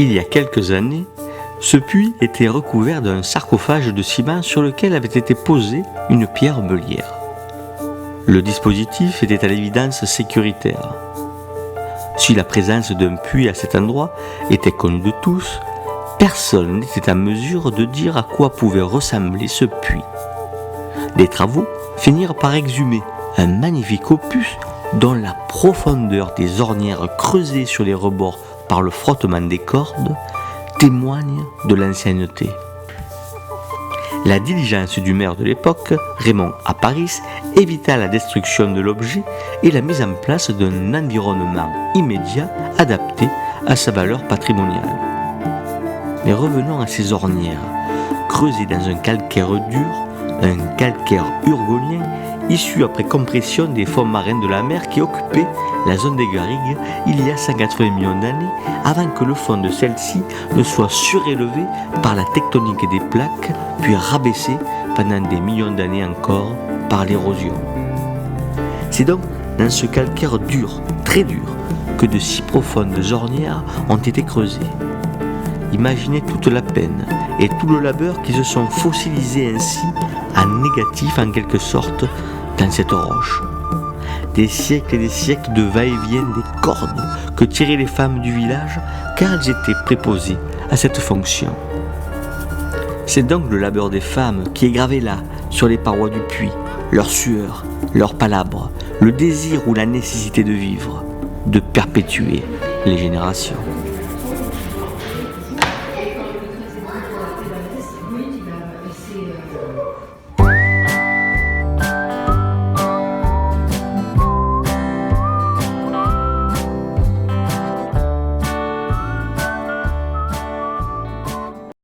Il y a quelques années, ce puits était recouvert d'un sarcophage de ciment sur lequel avait été posée une pierre meulière. Le dispositif était à l'évidence sécuritaire. Si la présence d'un puits à cet endroit était connue de tous, personne n'était en mesure de dire à quoi pouvait ressembler ce puits. Les travaux finirent par exhumer un magnifique opus dont la profondeur des ornières creusées sur les rebords par le frottement des cordes témoigne de l'ancienneté. La diligence du maire de l'époque, Raymond Aparis, évita la destruction de l'objet et la mise en place d'un environnement immédiat adapté à sa valeur patrimoniale. Mais revenons à ces ornières, creusées dans un calcaire dur, un calcaire urgonien, issu après compression des fonds marins de la mer qui occupaient la zone des garrigues il y a 180 millions d'années, avant que le fond de celle-ci ne soit surélevé par la tectonique des plaques, puis rabaissé pendant des millions d'années encore par l'érosion. C'est donc dans ce calcaire dur, très dur, que de si profondes ornières ont été creusées. Imaginez toute la peine et tout le labeur qui se sont fossilisés ainsi, en négatif en quelque sorte, dans cette roche. Des siècles et des siècles de va-et-vient des cordes que tiraient les femmes du village car elles étaient préposées à cette fonction. C'est donc le labeur des femmes qui est gravé là, sur les parois du puits, leur sueur, leurs palabres, le désir ou la nécessité de vivre, de perpétuer les générations.